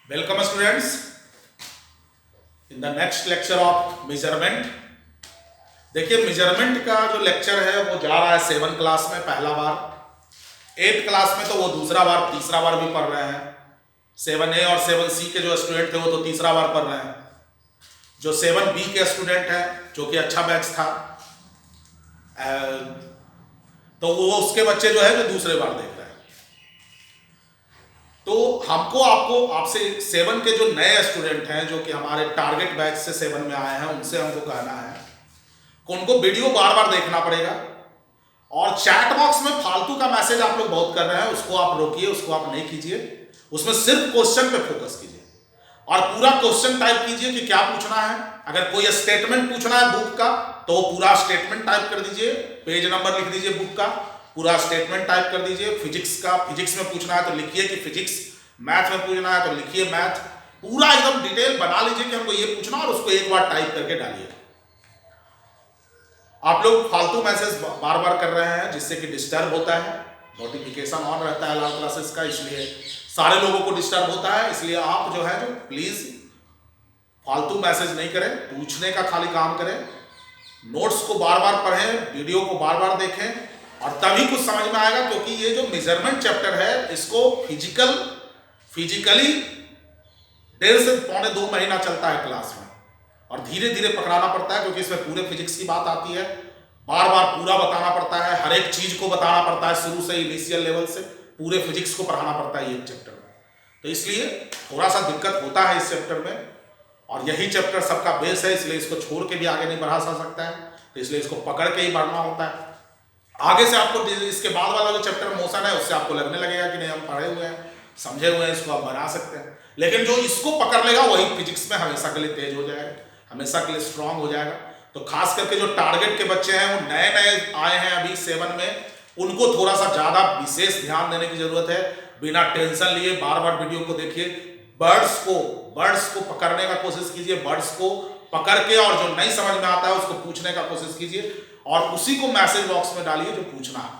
Welcome students in the next lecture of measurement। देखिए measurement का जो लेक्चर है वो जा रहा है 7 क्लास में पहला बार, 8 क्लास में तो वो दूसरा बार तीसरा बार भी पढ़ रहे हैं। 7A और 7C के जो स्टूडेंट थे वो तो तीसरा बार पढ़ रहे हैं। जो 7B के स्टूडेंट हैं जो कि अच्छा बैच था तो वो उसके बच्चे जो है जो दूसरे बार देख रहे हैं। तो हमको आपसे 7 के जो नए स्टूडेंट हैं जो कि हमारे टारगेट बैच से 7 में आए हैं उनसे हमको कहना है कि उनको वीडियो बार बार देखना पड़ेगा और चैट बॉक्स में फालतू का मैसेज आप लोग बहुत कर रहे हैं उसको आप रोकिए, उसको आप नहीं कीजिए। उसमें सिर्फ क्वेश्चन पे फोकस कीजिए और पूरा क्वेश्चन टाइप कीजिए कि क्या पूछना है। अगर कोई स्टेटमेंट पूछना है बुक का तो पूरा स्टेटमेंट टाइप कर दीजिए, पेज नंबर लिख दीजिए बुक का, पूरा स्टेटमेंट टाइप कर दीजिए। फिजिक्स का, फिजिक्स में पूछना है तो लिखिए कि फिजिक्स, मैथ में पूछना है तो लिखिए मैथ, पूरा एकदम डिटेल बना लीजिए कि हमको ये पूछना और उसको एक बार टाइप करके डालिए। आप लोग फालतू मैसेज बार बार कर रहे हैं जिससे कि डिस्टर्ब होता है, नोटिफिकेशन ऑन रहता है लाइव क्लासेस का, इसलिए सारे लोगों को डिस्टर्ब होता है। इसलिए आप जो है जो प्लीज फालतू मैसेज नहीं करें, पूछने का खाली काम करें, नोट्स को बार बार पढ़ें, वीडियो को बार बार देखें और तभी कुछ समझ में आएगा। क्योंकि ये जो मेजरमेंट चैप्टर है इसको फिजिकली 1.5 से पौने 2 महीना चलता है क्लास में और धीरे धीरे पकड़ाना पड़ता है क्योंकि इसमें पूरे फिजिक्स की बात आती है, बार बार पूरा बताना पड़ता है, हर एक चीज को बताना पड़ता है शुरू से इनिशियल लेवल से पूरे फिजिक्स को पढ़ाना पड़ता है ये चैप्टर में। तो इसलिए थोड़ा सा दिक्कत होता है इस चैप्टर में और यही चैप्टर सबका बेस है, इसलिए इसको छोड़ के भी आगे नहीं बढ़ा सकता है, तो इसलिए इसको पकड़ के ही बढ़ना होता है। आगे से आपको इसके बाद वाला जो चैप्टर मोशन है उससे आपको लगने लगेगा कि नहीं हम पढ़े हुए हैं, समझे हुए हैं, इसको आप बना सकते हैं। लेकिन जो इसको पकड़ लेगा वही फिजिक्स में हमेशा के लिए तेज हो जाएगा, हमेशा के लिए स्ट्रांग हो जाएगा। तो खास करके जो टारगेट के बच्चे हैं वो नए नए आए हैं अभी 7 में, उनको थोड़ा सा ज्यादा विशेष ध्यान देने की जरूरत है। बिना टेंशन लिए बार बार वीडियो को देखिए, बर्ड्स को पकड़ने का कोशिश कीजिए, बर्ड्स को पकड़ के और जो नहीं समझ में आता है उसको पूछने का कोशिश कीजिए और उसी को मैसेज बॉक्स में डालिए जो पूछना है।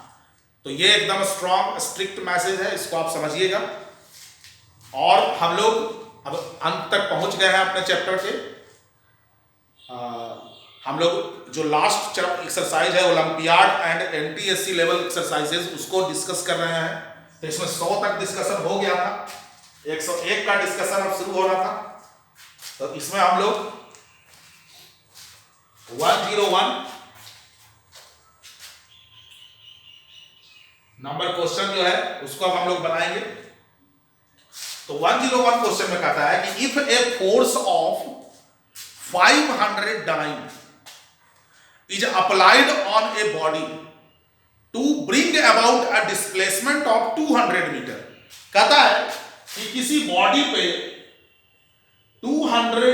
तो ये एकदम स्ट्रांग स्ट्रिक्ट मैसेज है, इसको आप समझिएगा। और हम लोग अब अंत तक पहुंच गए हैं अपने चैप्टर के। हम लोग जो लास्ट एक्सरसाइज है olympiad and NTSC level exercises उसको डिस्कस कर रहे हैं। तो इसमें 100 तक डिस्कशन हो गया था, 101 का डिस्कशन अब शुरू हो रहा था। तो इसमें हम लोग 101 नंबर क्वेश्चन जो है उसको अब हम लोग बनाएंगे। तो 101 क्वेश्चन में कहता है कि if a force of 500 dyne is applied on a body to bring about a displacement of 200 metre. कहता है कि किसी बॉडी पे 200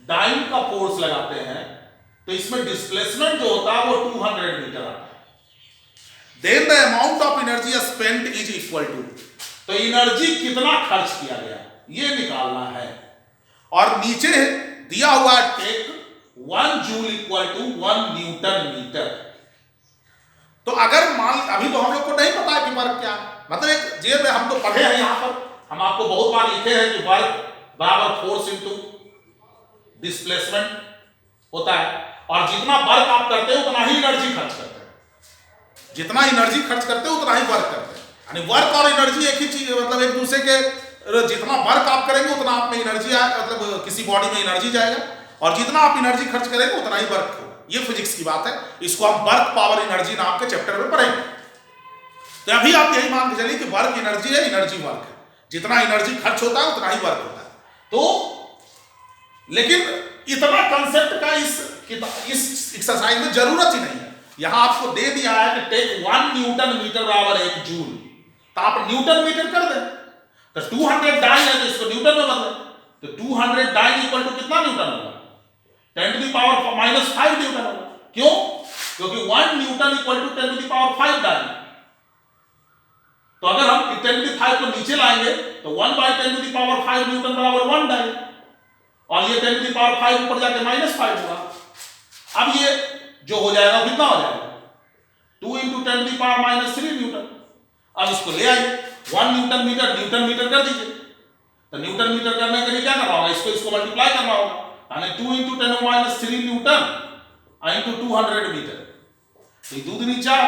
डाइन का फोर्स लगाते हैं तो इसमें डिस्प्लेसमेंट जो होता है वो 200 मीटर आता है। Then the amount of energy spent is equal to, तो एनर्जी कितना खर्च किया गया ये निकालना है। और नीचे दिया हुआ take 1 joule equal to 1 newton metre. तो अगर मान, अभी तो हम लोग को नहीं पता है कि वर्क क्या, मतलब एक जेब में हम तो पढ़े हैं, यहां पर हम आपको बहुत बार लिखे हैं कि वर्क बराबर फोर्स इनटू डिस्प्लेसमेंट होता है और जितना वर्क आप करते हैं उतना ही एनर्जी खर्च करते हैं, जितना एनर्जी खर्च करते हैं उतना ही वर्क करते हैं। यानी वर्क और एनर्जी एक ही चीज, मतलब एक दूसरे के, जितना वर्क आप करेंगे उतना आप में एनर्जी आए, मतलब किसी बॉडी में एनर्जी जाएगा और जितना आप एनर्जी खर्च करेंगे उतना ही वर्क होगा। ये फिजिक्स की बात है, इसको हम वर्क पावर एनर्जी नाम के चैप्टर में पढ़ेंगे। तो अभी आप यही मान के चलिए कि वर्क एनर्जी है, एनर्जी वर्क है, जितना एनर्जी खर्च होता है उतना ही वर्क होता है। तो लेकिन इतना कंसेप्ट का इस एक्सरसाइज में जरूरत ही नहीं है। यहां आपको दे दिया है कि टेक 1 न्यूटन मीटर बराबर 1 जूल, तो आप न्यूटन मीटर कर दें। तो 200 डाइन है तो इसको न्यूटन में बदलें, तो 200 डाइन इक्वल टू कितना न्यूटन होगा, 10 to the power minus 5 newton होगा। क्यों? क्योंकि 1 newton equal to 10 to the power 5 dyne. तो अगर हम 10 टू द 5 को नीचे लाएंगे तो 1 by 10 to the power 5 newton बराबर 1 डाइन और ये 10 टू द पावर 5 ऊपर जाके माइनस 5 होगा। अब ये जो हो जाएगा कितना हो जाएगा, 2 into 10 to the power minus 3 newton. अब इसको ले आइए, 1 न्यूटन मीटर कर दीजिए, तो न्यूटन मीटर करने के लिए क्या करना होगा, इसको मल्टीप्लाई करना होगा, यानी 2 × 10⁻³ न्यूटन इंटू 200 मीटर, ये 2 दूनी 4,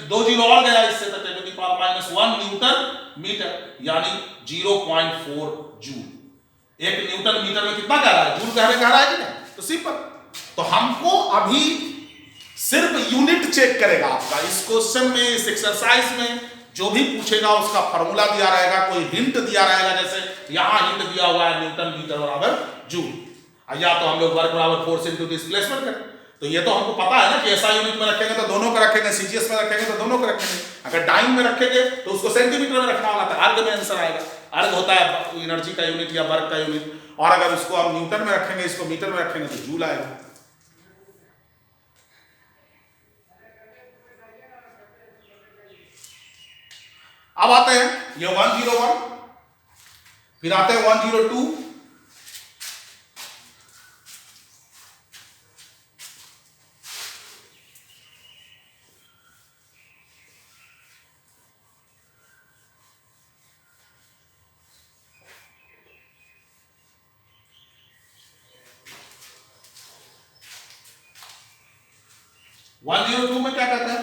2 जीरो और गया इससे, तो 10⁻⁻1 न्यूटन मीटर, यानी 0.4 जूल। एक न्यूटन मीटर में कितना कह रहा है, जूल कह रहा है कि नहीं, तो सिंपल। तो हमको अभी सिर्फ यूनिट चेक करेगा आपका इस क्वेश्चन में, इस एक्सरसाइज में जो भी पूछेगा उसका फॉर्मूला दिया रहेगा, कोई हिंट दिया रहेगा, जैसे यहां हिंट दिया हुआ है न्यूटन मीटर बराबर जूल, या तो हम लोग वर्क बराबर फोर्स इनटू डिस्प्लेसमेंट करें। तो ये तो हमको पता है ना कि ऐसा यूनिट में रखेंगे तो दोनों को रखेंगे, सीजीएस में रखेंगे तो दोनों को रखेंगे, अगर टाइम में रखेंगे तो उसको सेंटीमीटर में रखना होगा, तो अर्ग में आंसर आएगा। अर्ग होता है एनर्जी का यूनिट या वर्क का यूनिट, और अगर उसको हम न्यूटन में रखेंगे, इसको मीटर में रखेंगे तो जूल आएगा। अब आते हैं ये 101, फिर आते हैं 102, में क्या कहता है,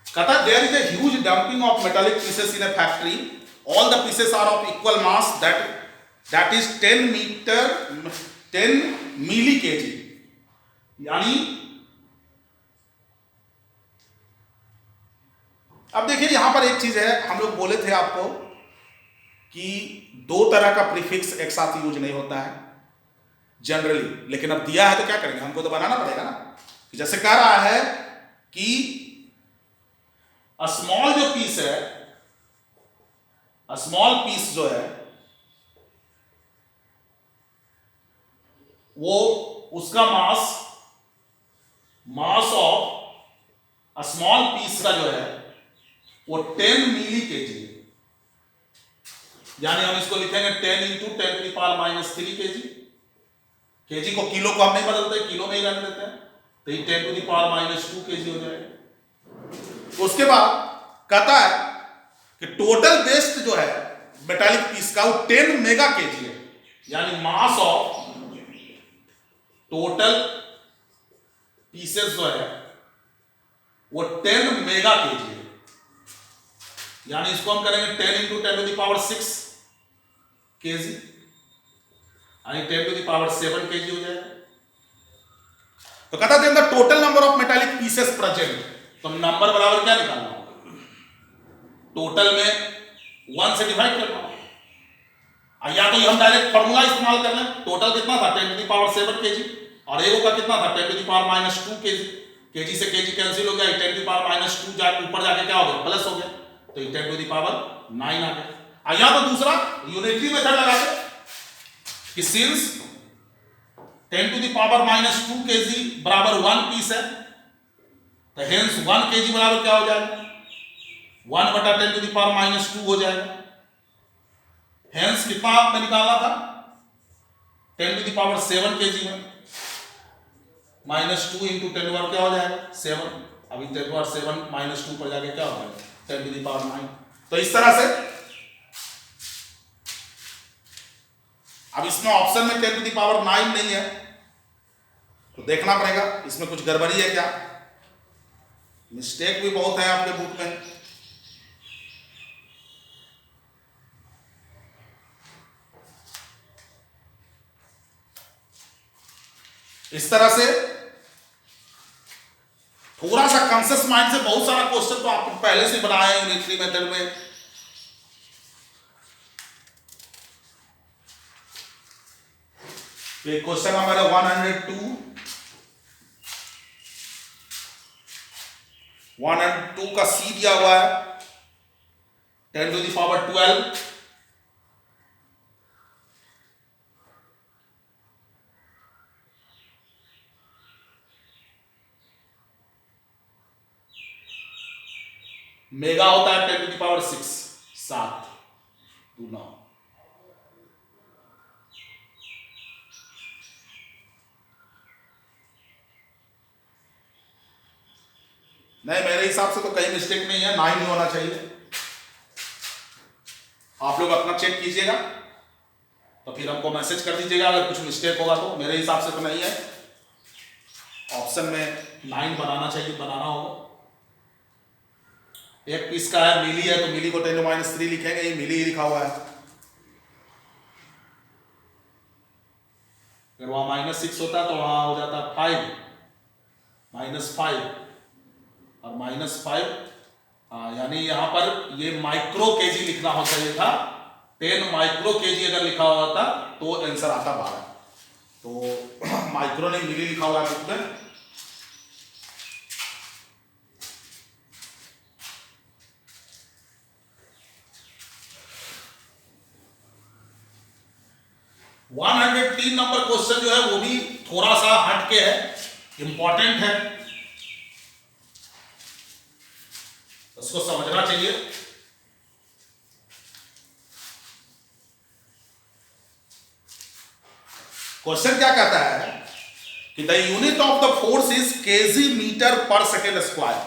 कहता है there is a huge dumping of metallic pieces in a factory, all the pieces are of equal mass, that is 10 milli kg, यानी अब देखिए यहां पर एक चीज है, हम लोग बोले थे आपको कि दो तरह का प्रीफिक्स एक साथ यूज नहीं होता है जनरली, लेकिन अब दिया है तो क्या करेंगे, हमको तो बनाना पड़ेगा ना। जैसे कह रहा है कि स्मॉल जो पीस है, स्मॉल पीस जो है वो उसका मास ऑफ स्मॉल पीस का जो है वो 10 मिली केजी है, यानी हम इसको लिखेंगे 10 × 10⁻³ केजी। केजी को किलो को हम नहीं बदलते, किलो में ही रख देते हैं, तो ये 10⁻² केजी हो जाएगा। उसके बाद कहता है कि टोटल वेस्ट जो है मेटालिक पीस का वो 10 मेगा केजी है, यानी मास ऑफ टोटल पीसेस जो है वो 10 मेगा केजी है, यानी इसको हम करेंगे 10 × 10⁻6 केजी, यानी 10⁻7 केजी हो जाएगा। तो कहता है the total number of metallic pieces present, तो नंबर बराबर क्या निकालना होगा, टोटल में 1 से डिवाइड करना होगा, या तो हम डायरेक्ट फॉर्मूला इस्तेमाल कर लें, टोटल कितना था 10⁻7 केजी, और एगो का कितना था 10⁻² केजी, केजी से केजी कैंसिल हो गया, 10⁻² जाके ऊपर जाके क्या हो गया, प्लस हो गया, तो 10⁹ आ गया। या तो दूसरा यूनिटरी मेथड लगाते कि सिंस 10⁻² केजी बराबर 1 पीस है, तो हेंस 1 केजी बराबर क्या हो जाएगा, 1/10⁻² हो जाएगा। हेंस कितना आपने निकाला था 10⁻7 केजी में, -2 × 10 क्या हो जाएगा 7, अभी 10⁻7 -2 पर जाके क्या हो जाएगा 10⁹ तो इस तरह से। अब इसमें ऑप्शन में 10⁹ नहीं है, तो देखना पड़ेगा इसमें कुछ गड़बड़ी है क्या, मिस्टेक भी बहुत है आपके बुक में। इस तरह से थोड़ा सा कॉन्शियस माइंड से बहुत सारा क्वेश्चन तो आप पहले से बनाए हैं यूनिटरी मेथड में। क्वेश्चन नंबर 102 का सी दिया हुआ है 10⁻12, मेगा होता है 10⁶ 7 2 9। नहीं, मेरे हिसाब से तो कहीं मिस्टेक नहीं है, 9 ही होना चाहिए। आप लोग अपना चेक कीजिएगा, तो फिर हमको मैसेज कर दीजिएगा अगर कुछ मिस्टेक होगा तो। मेरे हिसाब से तो नहीं है, ऑप्शन में 9 बनाना चाहिए, बनाना होगा। एक पीस का है, मिली है तो मिली को 10⁻³ लिखेंगे, ये मिली ही लिखा हुआ है। अगर वहां -6 होता तो वहां हो जाता 5 -5 और -5, यानी यहां पर ये माइक्रो केजी लिखना हो चाहिए था। 10 माइक्रो केजी अगर लिखा हुआ था तो आंसर आता 12। तो माइक्रो नहीं, मिली लिखा हुआ है बुक में। वन 103 नंबर क्वेश्चन जो है वो भी थोड़ा सा हटके है, इंपॉर्टेंट है, उसको समझना चाहिए। क्वेश्चन क्या कहता है कि the unit of the force is kg metre per second square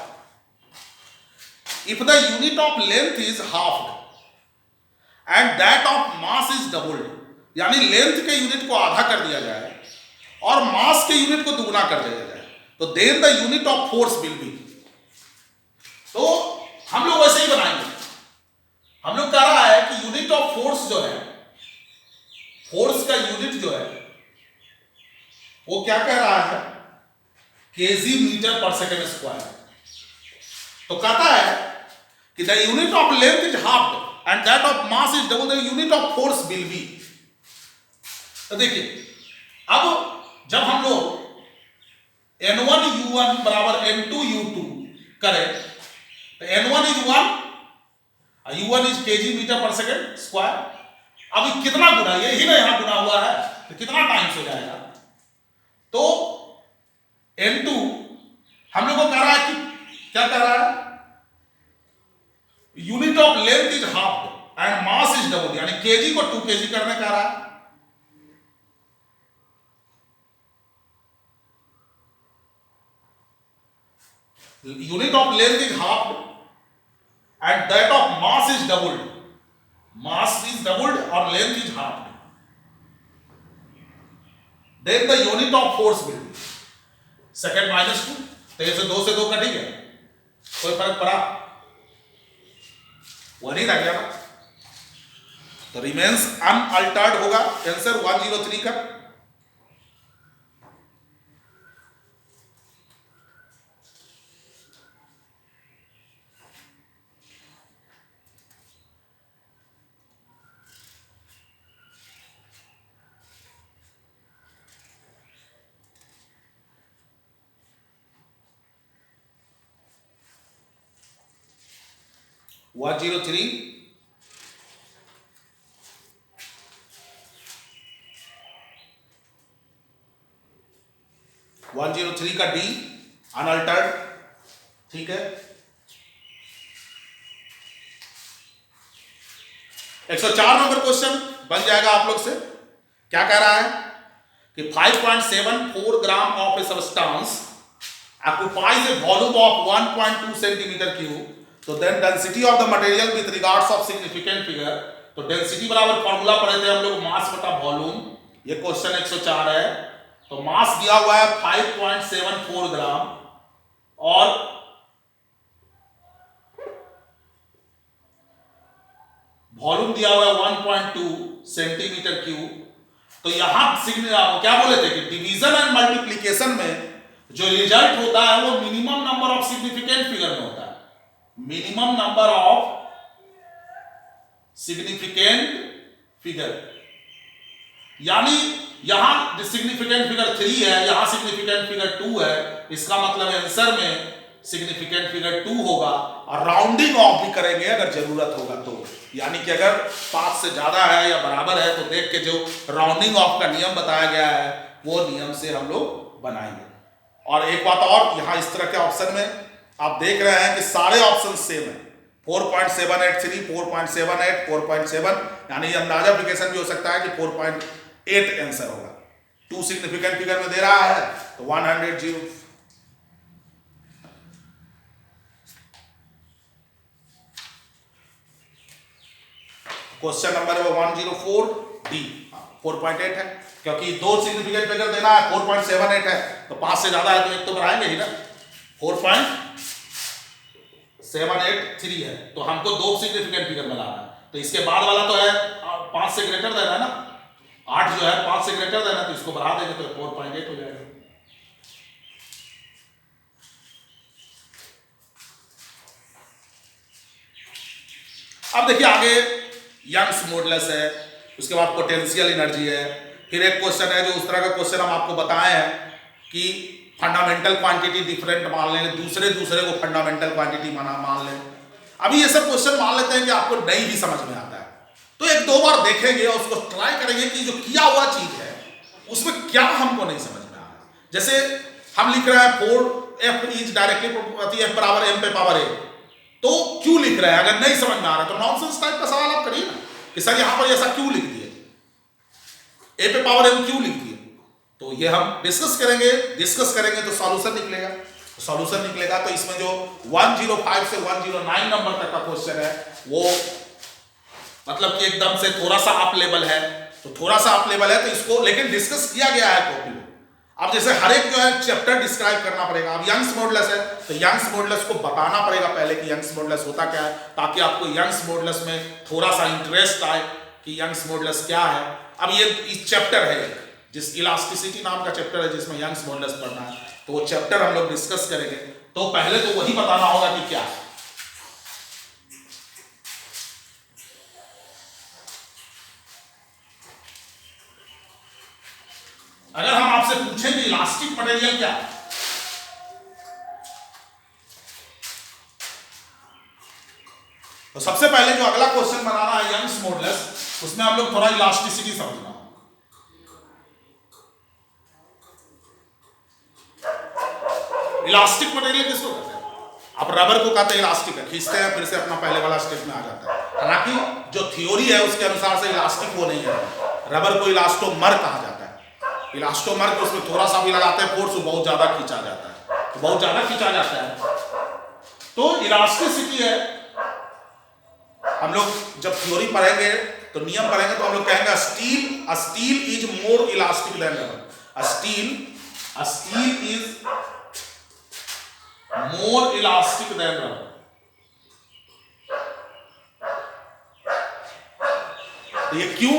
if the unit of length is half and that of mass is doubled. यानी लेंथ के यूनिट को आधा कर दिया जाए और मास के यूनिट को दुगना कर दिया जाए, तो then the unit of force will be. तो हम लोग वैसे ही बनाएंगे। हम लोग कह रहा है कि यूनिट ऑफ फोर्स जो है, फोर्स का यूनिट जो है वो क्या कह रहा है, KG metre per second square. तो कहता है कि the unit of length is half and that of mass is double, the unit of force will be. तो देखिए, अब जब हम लोग N1U1 बराबर N2U2 करें तो N1 is 1, U1 is kg metre per second square. अब कितना गुना, यही ना यहां गुना हुआ है, तो कितना टाइम्स हो जाएगा। तो N2 हम लोग को कह रहा है कि क्या कह रहा है, unit of length is half and mass is double, यानी केजी को 2 केजी करने कह रहा है। Unit of length is half and that of mass is doubled, mass is doubled और length is half, then the unit of force will be second -2। तो ये 2 से 2 कटेगा, कोई फर्क पड़ा, वो नहीं रह गया ना, तो रिमेन्स अनअल्टर्ड होगा आंसर 103 का। What 103 103 का डी अनअल्टर्ड, ठीक है। 104 नंबर क्वेश्चन बन जाएगा आप लोग से। क्या कह रहा है कि 5.74 gram of a substance occupies a volume of 1.2 centimetre cube, तो then density of the material with regards of significant figure. तो डेंसिटी बराबर फॉर्मूला पढ़े थे हम लोग, मास बटा वॉल्यूम। ये क्वेश्चन 104 है। तो मास दिया हुआ है 5.74 ग्राम और वॉल्यूम दिया हुआ है 1.2 सेंटीमीटर क्यूब। तो यहां क्या बोले थे कि डिवीजन एंड मल्टीप्लीकेशन में जो रिजल्ट होता है वो minimum number of significant figure में होता है, minimum number of significant figure. यानी यहां सिग्निफिकेंट फिगर 3 है, यहां सिग्निफिकेंट फिगर 2 है, इसका मतलब आंसर में सिग्निफिकेंट फिगर 2 होगा। और राउंडिंग ऑफ भी करेंगे अगर जरूरत होगा तो, यानी कि अगर 5 से ज्यादा है या बराबर है तो देख के जो राउंडिंग ऑफ का नियम बताया गया है वो नियम से हम लोग बनाएंगे। और एक बात और, यहां इस तरह के ऑप्शन में आप देख रहे हैं कि सारे ऑप्शन सेम है, 4.783, 4.78, 4.7, यानी अंदाजा एप्लीकेशन भी हो सकता है कि 4.8 आंसर होगा। 2 सिग्निफिकेंट फिगर में दे रहा है तो 100 क्वेश्चन नंबर 104 डी 4.8 है, क्योंकि 2 सिग्निफिकेंट फिगर देना है, 4.78 है तो 5 से ज्यादा है तो एक तो बढ़ाएंगे ही ना, 4.783 है तो हमको 2 सिग्निफिकेंट फिगर में लाना है, तो इसके बाद वाला तो है 5 से ग्रेटर देना है ना, 8 जो है 5 से ग्रेटर देना, तो इसको बढ़ा देंगे तो 4.8 हो जाएगा। अब देखिए आगे यंग्स मॉडुलस है, उसके बाद पोटेंशियल एनर्जी है, फिर एक क्वेश्चन है जो उस तरह का क्वेश्चन हम आपको बताए हैं कि फंडामेंटल क्वांटिटी डिफरेंट मान लें, दूसरे को फंडामेंटल क्वांटिटी मान लें। अभी ये सब क्वेश्चन मान लेते हैं कि आपको नहीं भी समझ में आता है तो 1-2 बार देखेंगे और उसको ट्राई करेंगे कि जो किया हुआ चीज है उसमें क्या हमको नहीं समझ में आ रहा है। जैसे हम लिख रहे हैं 4f is directly proportional f बराबर m पे पावर a, तो क्यों लिख रहे हैं? अगर नहीं समझ में आ रहा तो नॉनसेंस टाइप का सवाल आप करिए ना कि सर यहां पर ऐसा क्यों लिख दिए, a पे पावर m क्यों लिख दिए, तो ये हम डिस्कस करेंगे तो सॉल्यूशन निकलेगा। तो इसमें जो 105 से 109 नंबर तक का क्वेश्चन है वो मतलब कि एकदम से थोड़ा सा अप लेवल है, तो इसको लेकिन डिस्कस किया गया है कॉपी में। अब जैसे हर एक जो है चैप्टर डिस्क्राइब करना पड़ेगा। अब यंग्स मॉडुलस है तो यंग्स मॉडुलस को बताना पड़ेगा पहले कि यंग्स मॉडुलस होता क्या है, ताकि आपको यंग्स मॉडुलस में थोड़ा सा इंटरेस्ट आए कि यंग्स मॉडुलस क्या है। अब ये इस चैप्टर है जिस इलास्टिसिटी नाम का चैप्टर है जिसमें यंग्स मॉडुलस पढ़ना है, तो वो चैप्टर हम लोग डिस्कस करेंगे। तो पहले तो वही बताना होगा कि क्या है। अगर हम आपसे पूछें कि इलास्टिक मटेरियल क्या है, तो सबसे पहले जो अगला क्वेश्चन बनाना है यंग्स मॉडुलस, उसमें हम लोग थोड़ा इलास्टिसिटी समझना। इलास्टिक मटेरियल किसको कहते हैं? आप रबर को कहते हैं इलास्टिक है, खींचते हैं फिर से अपना पहले वाला स्टेप में आ जाता है। हालांकि जो थ्योरी है उसके अनुसार से इलास्टिक वो नहीं है, रबर को इलास्टोमर कहा जाता है। इलास्टोमर को उसमें थोड़ा सा भी लगाते हैं फोर्स, बहुत ज्यादा खींचा जाता है, तो बहुत ज्यादा खींचा जाता है। तो इलास्टिसिटी है, हम लोग जब थ्योरी पढ़ेंगे तो नियम पढ़ेंगे तो हम लोग कहेंगे steel is more elastic than rubber. Steel is more elastic than rubber. तो ये क्यों?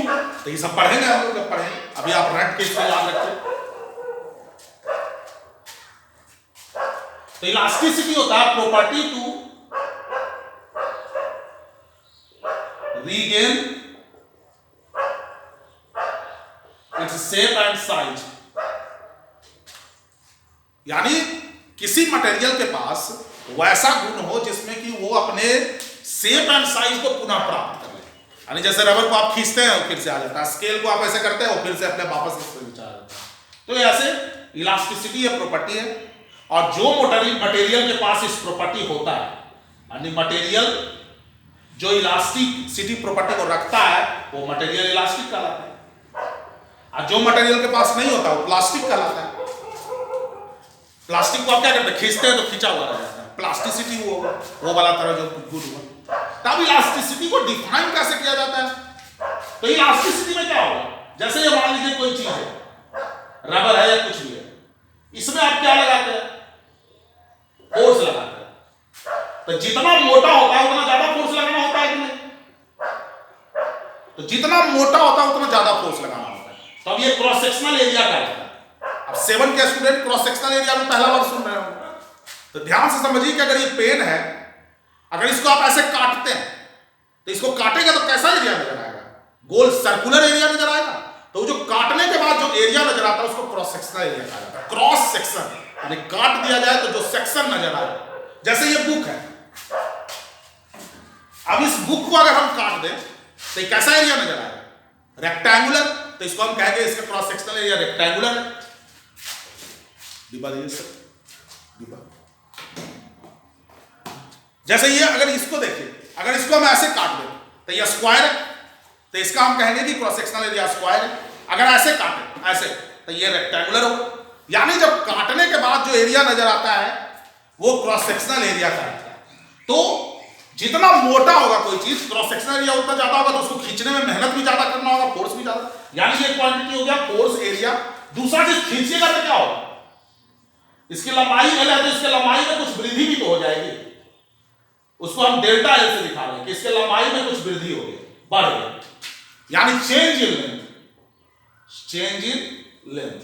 तो ये सब पढ़ेंगे हम लोग जब पढ़ेंगे, अभी आप रट के इसको याद रखिए। तो इलास्टिसिटी होता है property to regain its shape and size, यानी किसी मटेरियल के पास वैसा गुण हो जिसमें कि वो अपने शेप एंड साइज को पुनः प्राप्त कर ले। यानी जैसे रबर को आप खींचते हैं और फिर से आ जाता है, स्केल को आप ऐसे करते हैं और फिर से अपने वापस नीचे आ जाता है। तो ऐसे इलास्टिसिटी ये प्रॉपर्टी है, और जो मटेरियल के पास इस प्रॉपर्टी होता है, यानी मटेरियल जो इलास्टिसिटी प्रॉपर्टी को रखता है वो मटेरियल इलास्टिक कहलाता है, और जो मटेरियल के पास नहीं होता वो प्लास्टिक कहलाता है। प्लास्टिक को आप क्या करते हैं? खींचते हैं तो खींचा हुआ रह जाता है, प्लास्टिसिटी वो वाला तरह जो गुड हुआ। तब इलास्टिसिटी को डिफाइन कैसे किया जाता है? तो इलास्टिसिटी में क्या होगा, जैसे ये मान लीजिए कोई चीज है, रबर है या कुछ भी है, इसमें आप क्या लगाते हैं? फोर्स लगाते हैं। तो जितना मोटा होता है उतना ज्यादा फोर्स लगाना होता है कि नहीं? तो जितना मोटा होता है उतना ज्यादा फोर्स लगाना होता है। तो अब ये क्रॉस सेक्शनल एरिया का है। अब 7 के स्टूडेंट क्रॉस सेक्शनल एरिया में पहला बार सुन रहे हो, तो ध्यान से समझिए कि अगर ये पेन है, अगर इसको आप ऐसे काटते हैं तो इसको काटेंगे तो कैसा एरिया नजर आएगा? गोल सर्कुलर एरिया नजर आएगा। तो जो काटने के बाद जो एरिया नजर आता है उसको क्रॉस सेक्शनल एरिया कहा जाता है। क्रॉस सेक्शन यानी काट दिया जाए तो जो सेक्शन नजर आए, जैसे ये बुक है, अब इस बुक को अगर हम काट दें तो कैसा एरिया नजर आएगा? रेक्टेंगुलर। तो इसको हम कहेंगे इसका क्रॉस सेक्शनल एरिया रेक्टेंगुलर है। जैसे ये अगर इसको देखिए, अगर इसको हम ऐसे काट दें तो ये स्क्वायर है, तो इसका हम कहेंगे कि क्रॉस सेक्शनल एरिया स्क्वायर है। अगर ऐसे काटें ऐसे तो ये रेक्टेंगुलर होगा। यानी जब काटने के बाद जो एरिया नजर आता है वो क्रॉस सेक्शनल एरिया का है। तो जितना मोटा होगा कोई चीज, क्रॉस सेक्शनल एरिया उतना ज्यादा होगा, तो उसको खींचने में मेहनत भी ज्यादा करना होगा, फोर्स भी ज्यादा। यानी ये क्वांटिटी हो गया फोर्स एरिया। दूसरा चीज खींचिएगा तो क्या होगा, इसकी लंबाई एल है तो इसके लंबाई में कुछ वृद्धि भी तो हो जाएगी। उसको हम डेल्टा एल से दिखा रहे हैं कि इसके लंबाई में कुछ वृद्धि हो गई, बढ़ गई, यानी change in length, change in length.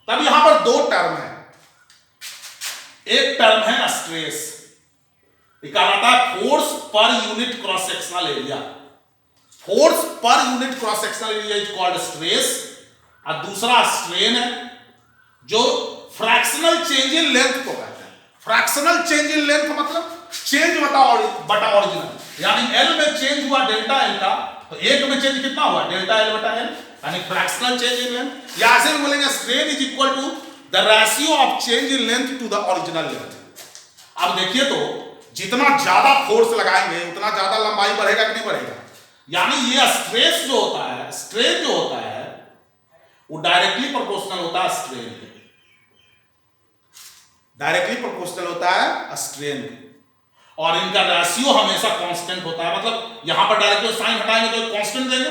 तब यहां पर दो टर्म है, एक टर्म है स्ट्रेस, कहलाता है force per unit cross sectional area. Force per unit cross sectional area is called stress, और दूसरा स्ट्रेन है, जो फ्रैक्शनल चेंज इन लेंथ को कहते हैं। फ्रैक्शनल चेंज इन लेंथ मतलब चेंज बटा ओरिजिनल, यानी एल में चेंज हुआ डेल्टा एल का, तो एक में चेंज कितना हुआ, डेल्टा एल बटा एल, यानी फ्रैक्शनल चेंज इन लेंथ। या ऐसे भी बोलेंगे strain is equal to the ratio of change in length to the original length. अब देखिए तो जितना ज्यादा फोर्स लगाएंगे उतना ज्यादा लंबाई बढ़ेगा कि नहीं बढ़ेगा, यानी ये स्ट्रेस जो होता है, स्ट्रेन जो होता है वो डायरेक्टली प्रोपोर्शनल होता है स्ट्रेन के, डायरेक्टली प्रोपोर्शनल होता है स्ट्रेन के, और इनका रेशियो हमेशा कांस्टेंट होता है। मतलब यहां पर डायरेक्टली साइन हटाएंगे तो कांस्टेंट देंगे,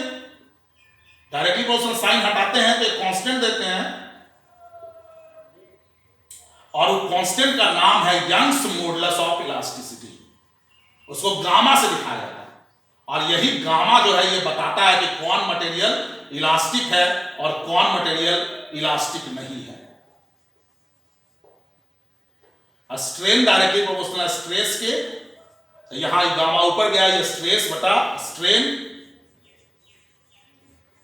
डायरेक्टली प्रोपोर्शनल साइन हटाते हैं तो कांस्टेंट देते हैं, और वो कांस्टेंट का नाम है यंग्स मॉडुलस ऑफ इलास्टिसिटी, उसको गामा से दिखाया जाता है। और यही गामा जो है ये बताता है कि कौन मटेरियल इलास्टिक है और कौन मटेरियल इलास्टिक नहीं है। स्ट्रेन डायरेक्टली प्रोपोर्शनल स्ट्रेस के, यहां गामा ऊपर गया, ये स्ट्रेस बटा स्ट्रेन।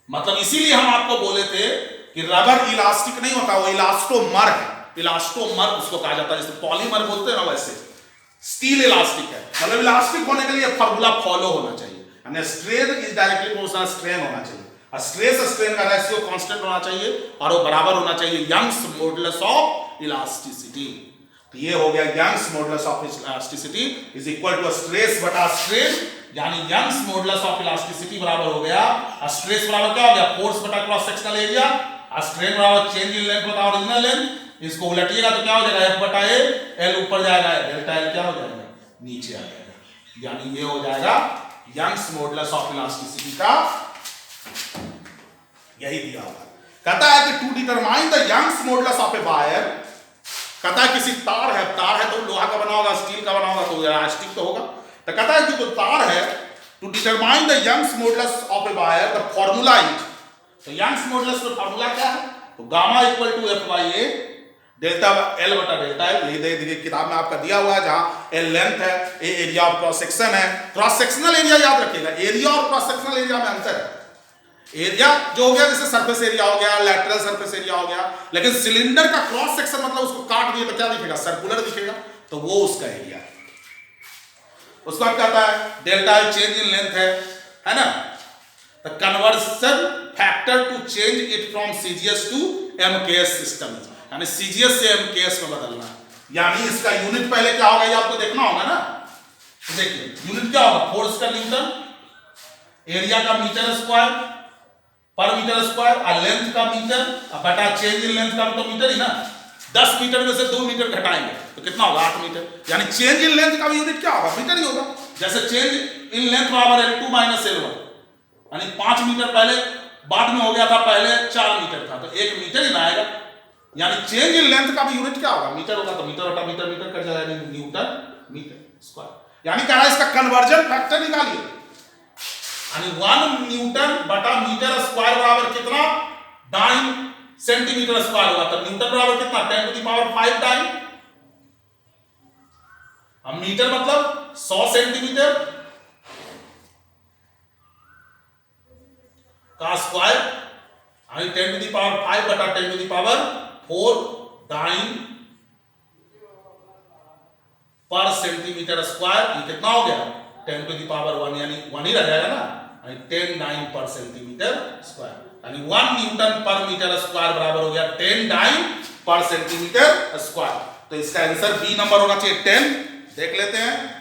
मतलब इसीलिए हम आपको बोले थे कि रबर इलास्टिक नहीं होता, वो इलास्टोमर है, इलास्टोमर उसको कहा जाता है, जैसे पॉलीमर बोलते हैं ना वैसे स्टील इलास्टिक है। मतलब इलास्टिक होने के लिए फार्मूला फॉलो होना चाहिए, यानी strain is directly proportional strain होना चाहिए, स्ट्रेस स्ट्रेन का रेशियो कांस्टेंट होना चाहिए और वो बराबर होना चाहिए यंग्स मॉडुलस ऑफ इलास्टिसिटी। तो ये हो गया Young's modulus of elasticity is equal to stress बटा स्ट्रेन, यानी यंग्स मॉडुलस ऑफ इलास्टिसिटी बराबर हो गया स्ट्रेस बराबर क्या हो गया, फोर्स बटा क्रॉस सेक्शनल एरिया, स्ट्रेन बराबर चेंज इन लेंथ बटा ओरिजिनल लेंथ। इसको उलटिएगा तो क्या हो जाएगा, एफ बटा ए, एल ऊपर जाएगा, डेल्टा एल क्या हो जाएगा, नीचे आ जाएगा, यानी ये हो जाएगा यंग्स मॉडुलस ऑफ इलास्टिसिटी का, यही दिया हुआ। कहता है कि to determine the Young's modulus of a wire, कहता है किसी तार है तो लोहा का बना होगा, स्टील का बना होगा तो इलास्टिक तो होगा। तो कहता है कि जो तार है, to determine the Young's modulus of a wire the formula is, तो यंग्स मॉडुलस का फार्मूला क्या है, तो gamma equal to F by A delta L बटा डेल्टा एल, यही देखिए किताब में आपका दिया हुआ है, जहां एल लेंथ है, ए एरिया ऑफ क्रॉस सेक्शन है। क्रॉस सेक्शनल एरिया याद रखिएगा, एरिया और क्रॉस सेक्शनल एरिया में अंतर है। एरिया जो हो गया जैसे सरफेस एरिया हो गया, लैटरल सरफेस एरिया हो गया, लेकिन सिलेंडर का क्रॉस सेक्शन मतलब उसको काट दिए तो क्या दिखेगा, सर्कुलर दिखेगा, तो वो उसका एरिया है। उसको आप कहता है delta L change in length है ना, the conversion factor to change it from CGS to MKS system, यानी सीजीएस से एमकेएस में बदलना, यानी इसका यूनिट पहले क्या होगा ये आपको देखना होगा ना। तो देखिए यूनिट क्या होगा, फोर्स का न्यूटन, एरिया का मीटर स्क्वायर पर मीटर स्क्वायर, और लेंथ का मीटर बटा चेंज इन लेंथ का तो मीटर ही ना। 10 मीटर में से 2 मीटर घटाएंगे तो कितना होगा, 8 मीटर, यानी चेंज इन लेंथ का भी यूनिट क्या होगा, मीटर ही होगा। जैसे चेंज इन लेंथ बराबर L2 माइनस L1, यानी 5 मीटर पहले बाद में हो गया था, पहले 4 मीटर था तो 1 मीटर ही ना आएगा, यानी चेंज इन लेंथ का भी यूनिट क्या होगा, मीटर होगा, तो मीटर बटा मीटर, मीटर कट जाएगा, न्यूटन मीटर स्क्वायर। यानी कह रहा है इसका कन्वर्जन फैक्टर निकालिए, यानी 1 न्यूटन बटा मीटर स्क्वायर बराबर कितना, 9 सेंटीमीटर स्क्वायर होगा, तो न्यूटन बराबर कितना, 10 टू द पावर 5 टाइम। अब मीटर मतलब 100 सेंटीमीटर का स्क्वायर, यानी 10 टू द पावर 5 बटा 10 टू द पावर 4 डाइन पर सेंटीमीटर स्क्वायर, ये कितना हो गया 10 टू द पावर 1, यानी 1 ही रह जाएगा ना, 10 9 पर सेंटीमीटर स्क्वायर, यानी 1 न्यूटन पर मीटर स्क्वायर बराबर हो गया 10 डाइन पर सेंटीमीटर स्क्वायर। तो इसका आंसर बी नंबर होना चाहिए 10। देख लेते हैं,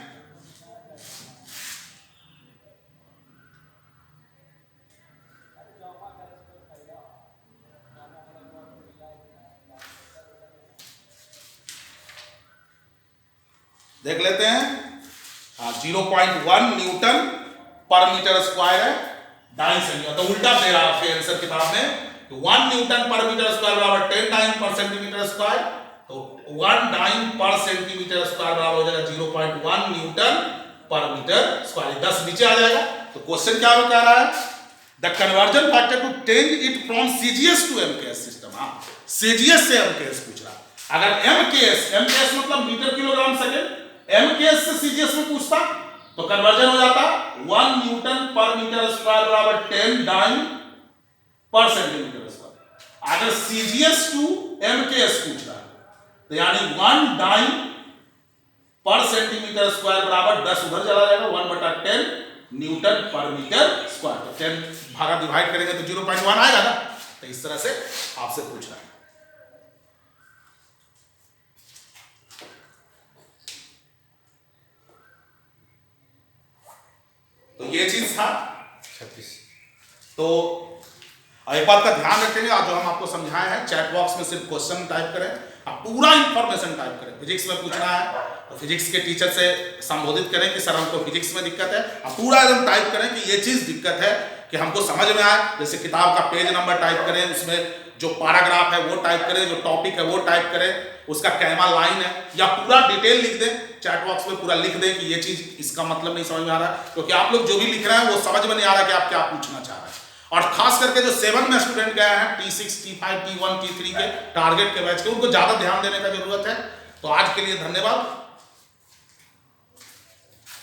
देख लेते हैं 0.1 न्यूटन पर मीटर स्क्वायर है, दाईं संख्या। तो उल्टा दे रहा है आपके आंसर किताब में 1 न्यूटन पर मीटर स्क्वायर बराबर 10 डाइन पर सेंटीमीटर स्क्वायर। तो 1 डाइन पर सेंटीमीटर स्क्वायर बराबर हो जाएगा 0.1 न्यूटन पर मीटर स्क्वायर। 10 नीचे आ जाएगा। तो क्वेश्चन क्या कह रहा है, the conversion factor to change it from CGS to MKS system. हाँ, सीजीएस से एमकेएस पूछ रहा है। अगर एमकेएस मतलब मीटर किलोग्राम सेकेंड, एमकेएस से सीजीएस में पूछता तो कन्वर्जन हो जाता 1 न्यूटन पर मीटर स्क्वायर बराबर 10 डाइन पर सेंटीमीटर स्क्वायर। अगर सीजीएस टू एमकेएस पूछ रहा है तो यानी 1 डाइन पर सेंटीमीटर स्क्वायर बराबर 10 उधर चला जाएगा, 1/10 न्यूटन पर मीटर स्क्वायर। तो 10 भागा डिवाइड करेंगे तो 0.1 आएगा ना। तो इस तरह से आपसे पूछ रहा है। तो ये चीज था 36। तो एक बात का ध्यान रखेंगे, आज जो हम आपको समझाए हैं चैट बॉक्स में सिर्फ क्वेश्चन टाइप करें, आप पूरा इंफॉर्मेशन टाइप करें। फिजिक्स में पूछना है तो फिजिक्स के टीचर से संबोधित करें कि सर हमको फिजिक्स में दिक्कत है। आप पूरा एकदम टाइप करें कि ये चीज दिक्कत है कि हमको समझ में आए। जैसे किताब का पेज नंबर टाइप करें, उसमें जो पैराग्राफ है वो टाइप करें, जो टॉपिक है वो टाइप करें, उसका कैमा लाइन है या पूरा डिटेल लिख दें। चैट बॉक्स में पूरा लिख दें कि ये चीज इसका मतलब नहीं समझ में आ रहा है, क्योंकि आप लोग जो भी लिख रहे हैं वो समझ में नहीं आ रहा कि आप क्या पूछना चाह रहे हैं। और खास करके जो 7 में स्टूडेंट गए हैं T6, T5, T1, T3 के टारगेट के बैच के, उनको ज्यादा ध्यान देने का जरूरत है। तो आज के लिए धन्यवाद।